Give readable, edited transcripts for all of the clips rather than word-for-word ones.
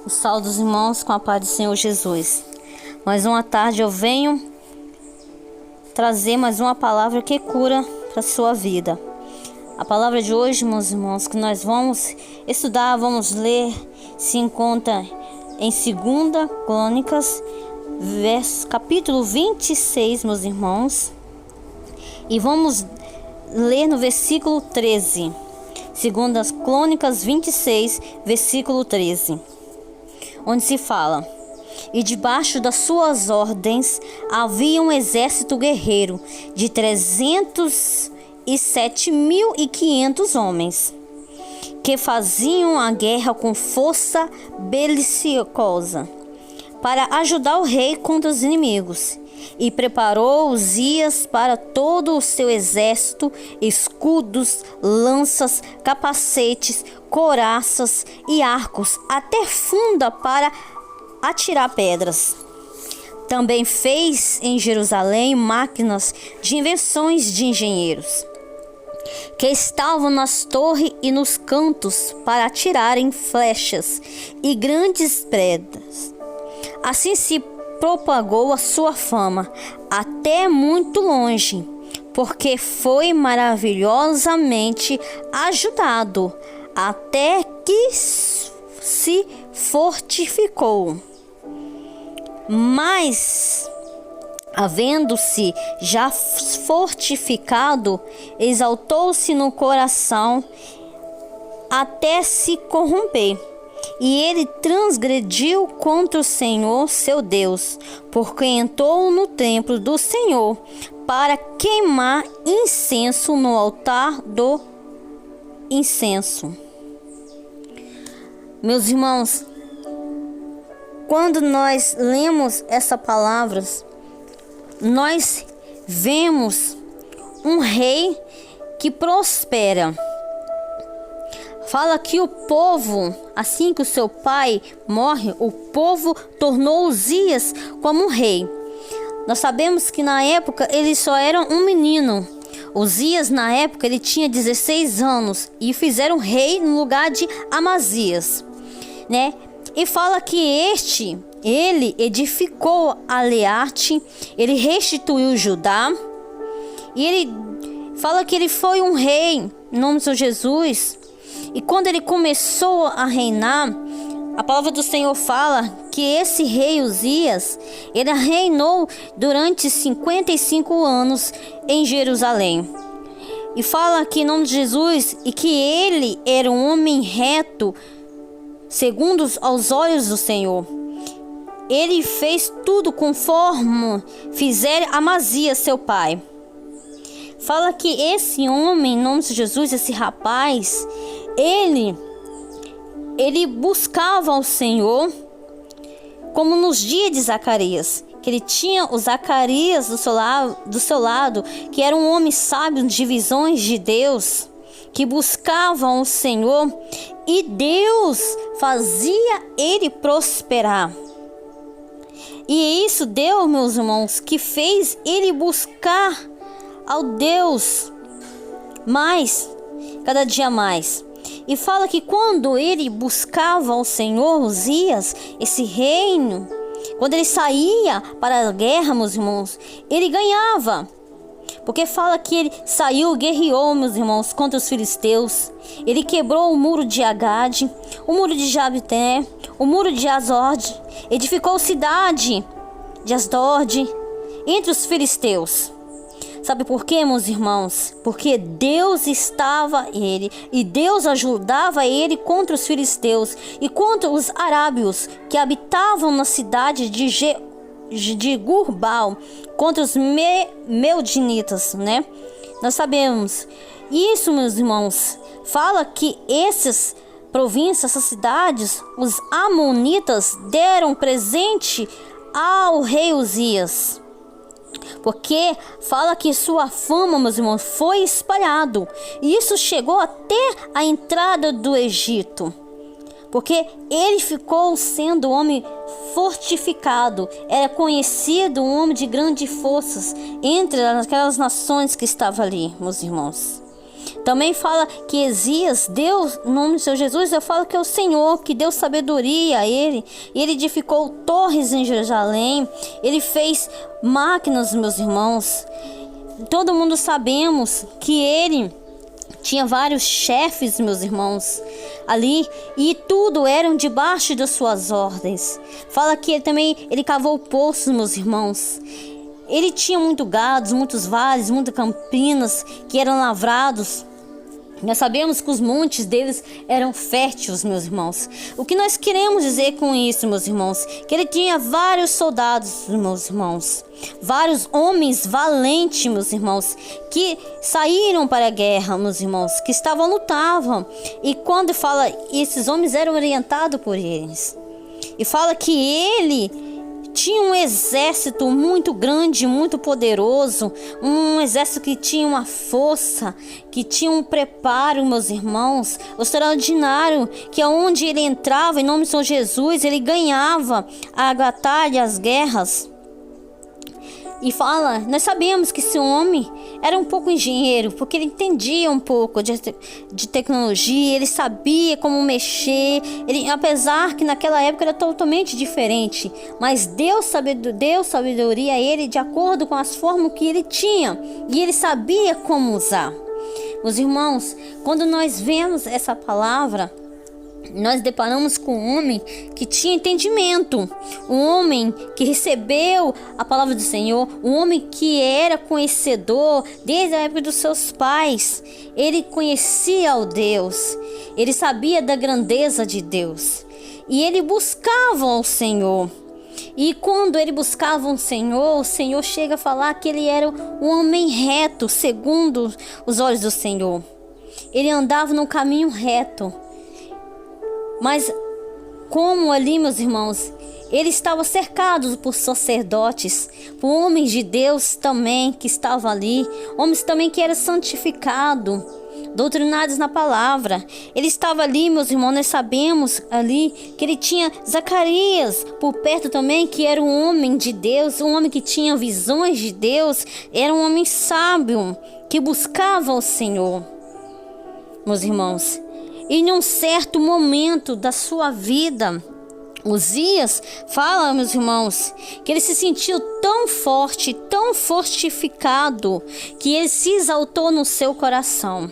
O salve dos irmãos com a paz do Senhor Jesus. Mais uma tarde eu venho trazer mais uma palavra que cura para a sua vida. A palavra de hoje, meus irmãos, que nós vamos estudar, vamos ler, se encontra em 2 Crônicas, capítulo 26, meus irmãos. E vamos ler no versículo 13. 2 Crônicas 26, versículo 13. Onde se fala: e debaixo das suas ordens havia um exército guerreiro de 307.500 homens, que faziam a guerra com força belicosa, para ajudar o rei contra os inimigos. E preparou Uzias para todo o seu exército escudos, lanças, capacetes, couraças e arcos, até funda para atirar pedras. Também fez em Jerusalém máquinas de invenções de engenheiros, que estavam nas torres e nos cantos para atirarem flechas e grandes pedras. Assim se propagou a sua fama até muito longe, porque foi maravilhosamente ajudado, até que se fortificou. Mas, havendo-se já fortificado, exaltou-se no coração até se corromper. E ele transgrediu contra o Senhor seu Deus, porque entrou no templo do Senhor para queimar incenso no altar do incenso. Meus irmãos, quando nós lemos essas palavras, nós vemos um rei que prospera. Fala que o povo, assim que o seu pai morre, o povo tornou Uzias como um rei. Nós sabemos que na época ele só era um menino. Uzias na época ele tinha 16 anos e fizeram rei no lugar de Amazias, né? E fala que ele edificou Aleate, ele restituiu Judá, e ele fala que ele foi um rei em nome do Senhor Jesus. E quando ele começou a reinar, a palavra do Senhor fala que esse rei Uzias, ele reinou durante 55 anos em Jerusalém. E fala que em nome de Jesus, e que ele era um homem reto, segundo aos olhos do Senhor. Ele fez tudo conforme fizera Amazias, seu pai. Fala que esse homem, em nome de Jesus, esse rapaz, ele buscava o Senhor, como nos dias de Zacarias, que ele tinha o Zacarias do seu lado, que era um homem sábio de visões de Deus, que buscavam o Senhor, e Deus fazia ele prosperar. E isso deu, meus irmãos, que fez ele buscar ao Deus mais, cada dia mais. E fala que quando ele buscava o Senhor, Uzias, esse reino, quando ele saía para a guerra, meus irmãos, ele ganhava. Porque fala que ele saiu, guerreou, meus irmãos, contra os filisteus. Ele quebrou o muro de Agade, o muro de Jabté, o muro de Azorde, edificou a cidade de Asdod entre os filisteus. Sabe por quê, meus irmãos? Porque Deus estava ele, e Deus ajudava ele contra os filisteus e contra os arábios que habitavam na cidade de Gurbal, contra os meudinitas, né? Nós sabemos. Isso, meus irmãos, fala que essas províncias, essas cidades, os amonitas deram presente ao rei Uzias. Porque fala que sua fama, meus irmãos, foi espalhado. E isso chegou até a entrada do Egito. Porque ele ficou sendo um homem fortificado. Era conhecido um homem de grandes forças entre aquelas nações que estavam ali, meus irmãos. Também fala que Ezias, Deus, no nome do Senhor Jesus, eu falo que é o Senhor, que deu sabedoria a ele. E ele edificou torres em Jerusalém. Ele fez máquinas, meus irmãos. Todo mundo sabemos que ele tinha vários chefes, meus irmãos, ali, e tudo eram debaixo das suas ordens. Fala que ele cavou poços, meus irmãos. Ele tinha muito gado, muitos vales, muitas campinas que eram lavrados. Nós sabemos que os montes deles eram férteis, meus irmãos. O que nós queremos dizer com isso, meus irmãos? Que ele tinha vários soldados, meus irmãos. Vários homens valentes, meus irmãos, que saíram para a guerra, meus irmãos, que lutavam. E quando fala, esses homens eram orientados por eles. E fala que ele tinha um exército muito grande, muito poderoso, um exército que tinha uma força, que tinha um preparo, meus irmãos, extraordinário, que aonde ele entrava, em nome de São Jesus, ele ganhava a batalha, as guerras. E fala, nós sabemos que esse homem era um pouco engenheiro, porque ele entendia um pouco de tecnologia, ele sabia como mexer, apesar que naquela época era totalmente diferente, mas Deus deu sabedoria a ele de acordo com as formas que ele tinha, e ele sabia como usar. Meus irmãos, quando nós vemos essa palavra, nós deparamos com um homem que tinha entendimento, um homem que recebeu a palavra do Senhor, um homem que era conhecedor desde a época dos seus pais. Ele conhecia o Deus, ele sabia da grandeza de Deus e ele buscava o Senhor. E quando ele buscava o Senhor chega a falar que ele era um homem reto, segundo os olhos do Senhor. Ele andava no caminho reto. Mas como ali, meus irmãos, ele estava cercado por sacerdotes, por homens de Deus também que estavam ali, homens também que eram santificados, doutrinados na palavra. Ele estava ali, meus irmãos, nós sabemos ali que ele tinha Zacarias por perto também, que era um homem de Deus, um homem que tinha visões de Deus, era um homem sábio, que buscava o Senhor, meus irmãos. E em um certo momento da sua vida, Uzias fala, meus irmãos, que ele se sentiu tão forte, tão fortificado, que ele se exaltou no seu coração.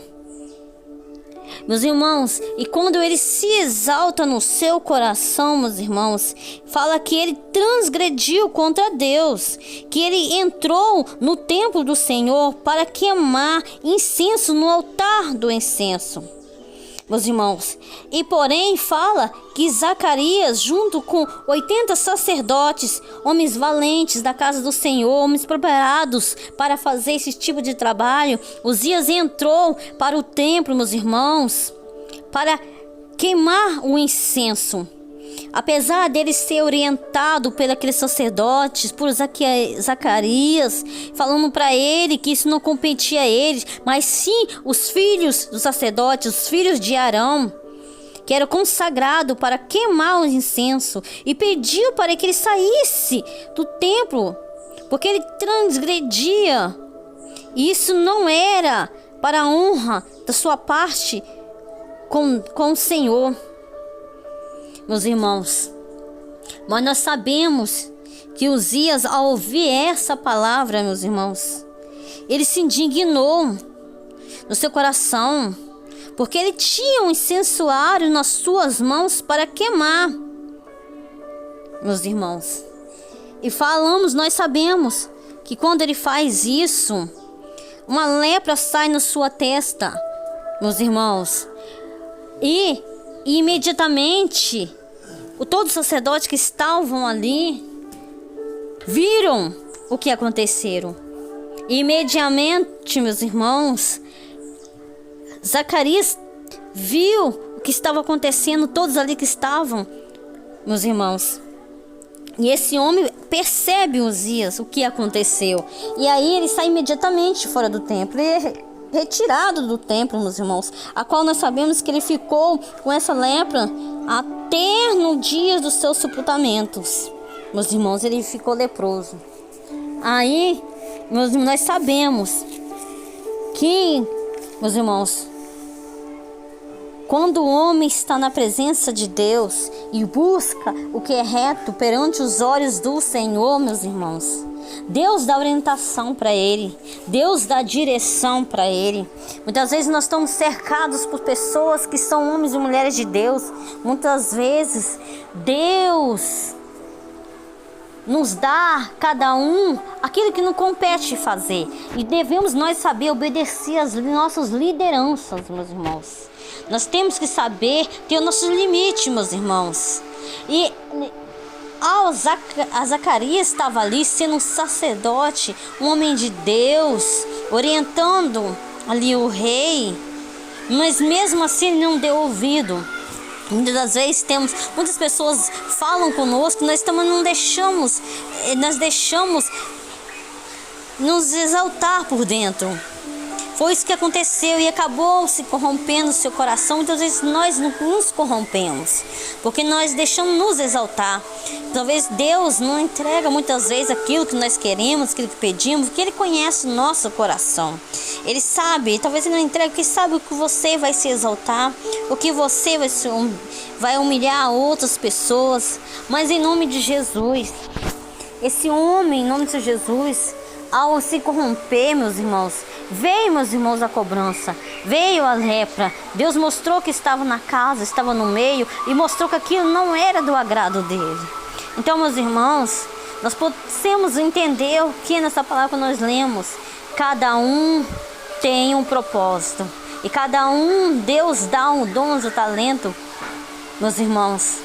Meus irmãos, e quando ele se exalta no seu coração, meus irmãos, fala que ele transgrediu contra Deus, que ele entrou no templo do Senhor para queimar incenso no altar do incenso. Meus irmãos, e porém fala que Zacarias, junto com 80 sacerdotes, homens valentes da casa do Senhor, homens preparados para fazer esse tipo de trabalho, Uzias entrou para o templo, meus irmãos, para queimar o incenso. Apesar dele ser orientado pelos aqueles sacerdotes, por Zacarias, falando para ele que isso não competia a ele, mas sim os filhos dos sacerdotes, os filhos de Arão, que era consagrado para queimar o incenso, e pediu para que ele saísse do templo, porque ele transgredia. Isso não era para a honra da sua parte com o Senhor. Meus irmãos, mas nós sabemos que Uzias, ao ouvir essa palavra, meus irmãos, ele se indignou no seu coração, porque ele tinha um incensário nas suas mãos para queimar, meus irmãos. E nós sabemos que quando ele faz isso, uma lepra sai na sua testa, meus irmãos, e imediatamente todos os sacerdotes que estavam ali viram o que aconteceu. E imediatamente, meus irmãos, Zacarias viu o que estava acontecendo, todos ali que estavam, meus irmãos. E esse homem percebe Uzias, o que aconteceu. E aí ele sai imediatamente fora do templo. Ele retirado do templo, meus irmãos, a qual nós sabemos que ele ficou com essa lepra até no dia dos seus sepultamentos. Meus irmãos, ele ficou leproso. Aí, nós sabemos que Meus irmãos, quando o homem está na presença de Deus e busca o que é reto perante os olhos do Senhor, meus irmãos, Deus dá orientação para ele, Deus dá direção para ele. Muitas vezes nós estamos cercados por pessoas que são homens e mulheres de Deus. Muitas vezes Deus nos dá, cada um, aquilo que nos compete fazer. E devemos nós saber obedecer às nossas lideranças, meus irmãos. Nós temos que saber ter os nossos limites, meus irmãos. E Zacarias estava ali sendo um sacerdote, um homem de Deus, orientando ali o rei, mas mesmo assim ele não deu ouvido. Muitas das vezes muitas pessoas falam conosco, nós deixamos nos exaltar por dentro. Foi isso que aconteceu e acabou se corrompendo o seu coração. Muitas vezes nós nos corrompemos, porque nós deixamos nos exaltar. Talvez Deus não entrega muitas vezes aquilo que nós queremos, aquilo que pedimos, porque Ele conhece o nosso coração. Ele sabe, talvez Ele não entregue, porque sabe o que você vai se exaltar, o que você vai humilhar outras pessoas. Mas em nome de Jesus, esse homem, em nome de Jesus, ao se corromper, meus irmãos, veio, meus irmãos, a cobrança, veio a lepra. Deus mostrou que estava na casa, estava no meio, e mostrou que aquilo não era do agrado dele. Então, meus irmãos, nós podemos entender o que nessa palavra nós lemos. Cada um tem um propósito, e cada um, Deus dá um dom, um talento, meus irmãos,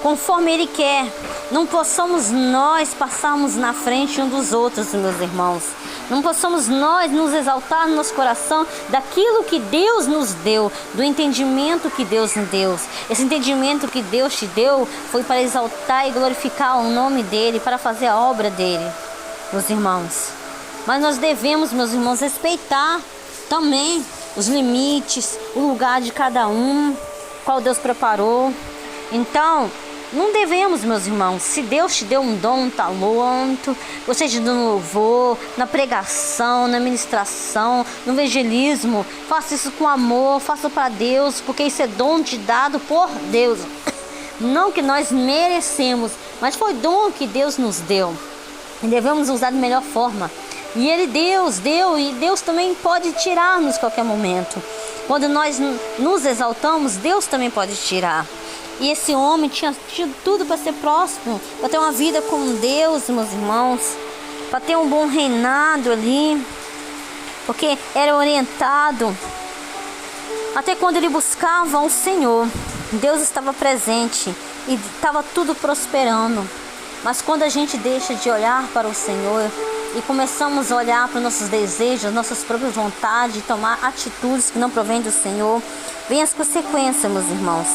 conforme Ele quer. Não possamos nós passarmos na frente um dos outros, meus irmãos. Não possamos nós nos exaltar no nosso coração daquilo que Deus nos deu, do entendimento que Deus nos deu. Esse entendimento que Deus te deu foi para exaltar e glorificar o nome dEle, para fazer a obra dEle, meus irmãos. Mas nós devemos, meus irmãos, respeitar também os limites, o lugar de cada um, qual Deus preparou. Então, não devemos, meus irmãos, se Deus te deu um dom, um talento, você te deu no louvor, na pregação, na ministração, no evangelismo, faça isso com amor, faça para Deus, porque isso é dom te dado por Deus. Não que nós merecemos, mas foi dom que Deus nos deu. E devemos usar da melhor forma. E Ele deu, e Deus também pode tirar-nos a qualquer momento. Quando nós nos exaltamos, Deus também pode tirar. E esse homem tinha tido tudo para ser próspero, para ter uma vida com Deus, meus irmãos, para ter um bom reinado ali, porque era orientado. Até quando ele buscava o Senhor, Deus estava presente e estava tudo prosperando. Mas quando a gente deixa de olhar para o Senhor e começamos a olhar para os nossos desejos, nossas próprias vontades, tomar atitudes que não provêm do Senhor, vem as consequências, meus irmãos.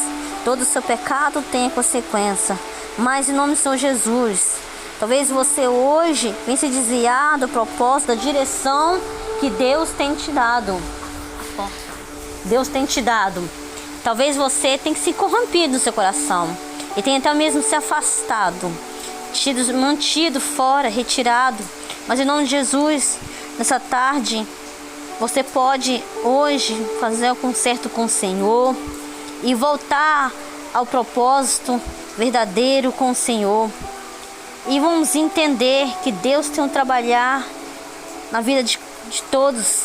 Todo o seu pecado tem consequência, mas em nome do Senhor Jesus, talvez você hoje venha se desviar do propósito, da direção que Deus tem te dado. Deus tem te dado. Talvez você tenha se corrompido no seu coração e tenha até mesmo se afastado, mantido fora, retirado. Mas em nome de Jesus, nessa tarde, você pode hoje fazer o concerto com o Senhor e voltar ao propósito verdadeiro com o Senhor. E vamos entender que Deus tem um trabalhar na vida de todos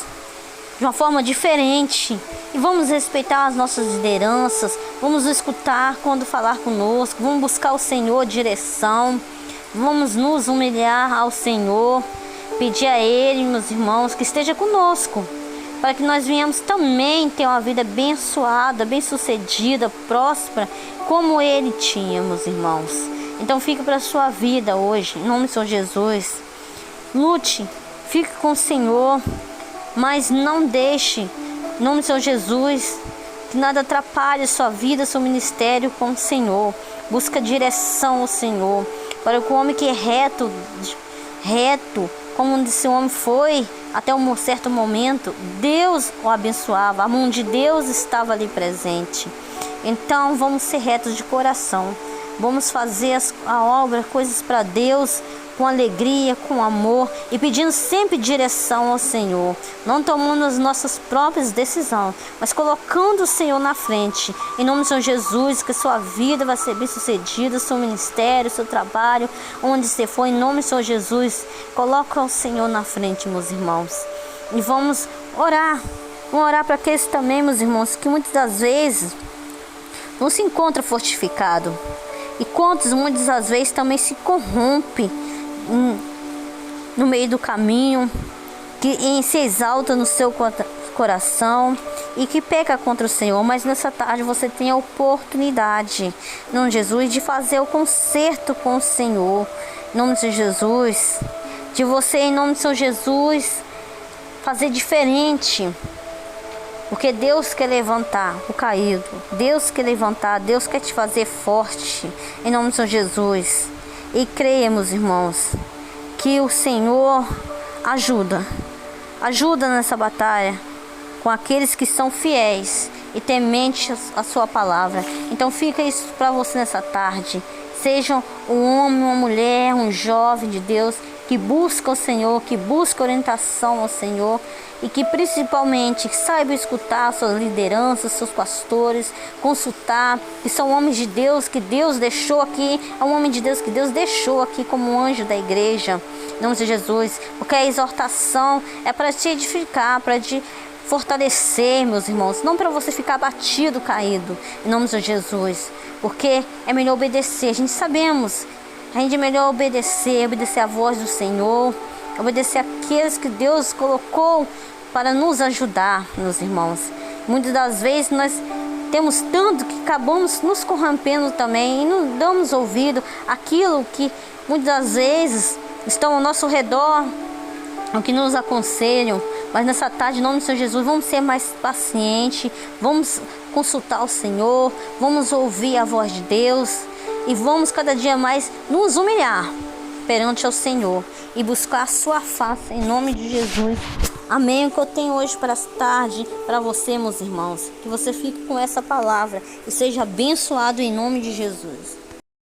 de uma forma diferente. E vamos respeitar as nossas lideranças, vamos escutar quando falar conosco, vamos buscar o Senhor direção, vamos nos humilhar ao Senhor, pedir a Ele, meus irmãos, que esteja conosco, para que nós venhamos também ter uma vida abençoada, bem-sucedida, próspera, como Ele tinha, meus irmãos. Então fique para a sua vida hoje, em nome do Senhor Jesus. Lute, fique com o Senhor, mas não deixe, em nome do Senhor Jesus, que nada atrapalhe a sua vida, seu ministério com o Senhor. Busca direção ao Senhor, para que o homem que é reto, como esse homem foi até um certo momento, Deus o abençoava, a mão de Deus estava ali presente. Então vamos ser retos de coração, vamos fazer a obra, coisas para Deus, com alegria, com amor e pedindo sempre direção ao Senhor, não tomando as nossas próprias decisões, mas colocando o Senhor na frente. Em nome do Senhor Jesus, que a sua vida vai ser bem sucedida, seu ministério, seu trabalho, onde você for, em nome do Senhor Jesus, coloca o Senhor na frente, meus irmãos. E vamos orar. Vamos orar para aqueles também, meus irmãos, que muitas das vezes não se encontra fortificado. E quantos muitas das vezes também se corrompe no meio do caminho, que se exalta no seu coração e que peca contra o Senhor. Mas nessa tarde você tem a oportunidade, em nome de Jesus, de fazer o conserto com o Senhor, em nome de Jesus, de você, em nome do Senhor Jesus, fazer diferente. Porque Deus quer levantar o caído, Deus quer levantar, Deus quer te fazer forte, em nome do Senhor Jesus. E creemos, irmãos, que o Senhor ajuda nessa batalha com aqueles que são fiéis e tementes a sua palavra. Então fica isso para você nessa tarde. Seja um homem, uma mulher, um jovem de Deus que busca o Senhor, que busca orientação ao Senhor e que principalmente saiba escutar suas lideranças, seus pastores, consultar, que são homens de Deus que Deus deixou aqui, é um homem de Deus que Deus deixou aqui como um anjo da igreja, em nome de Jesus, porque a exortação é para te edificar, para te fortalecer, meus irmãos, não para você ficar abatido, caído, em nome de Jesus, porque é melhor obedecer. A gente sabemos, a gente é melhor obedecer a voz do Senhor, obedecer aqueles que Deus colocou para nos ajudar, meus irmãos. Muitas das vezes nós temos tanto que acabamos nos corrompendo também e não damos ouvido àquilo que muitas das vezes estão ao nosso redor, o que nos aconselham. Mas nessa tarde, em nome do Senhor Jesus, vamos ser mais pacientes, vamos consultar o Senhor, vamos ouvir a voz de Deus e vamos cada dia mais nos humilhar perante o Senhor e buscar a sua face, em nome de Jesus. Amém. O que eu tenho hoje para esta tarde para você, meus irmãos, que você fique com essa palavra e seja abençoado em nome de Jesus.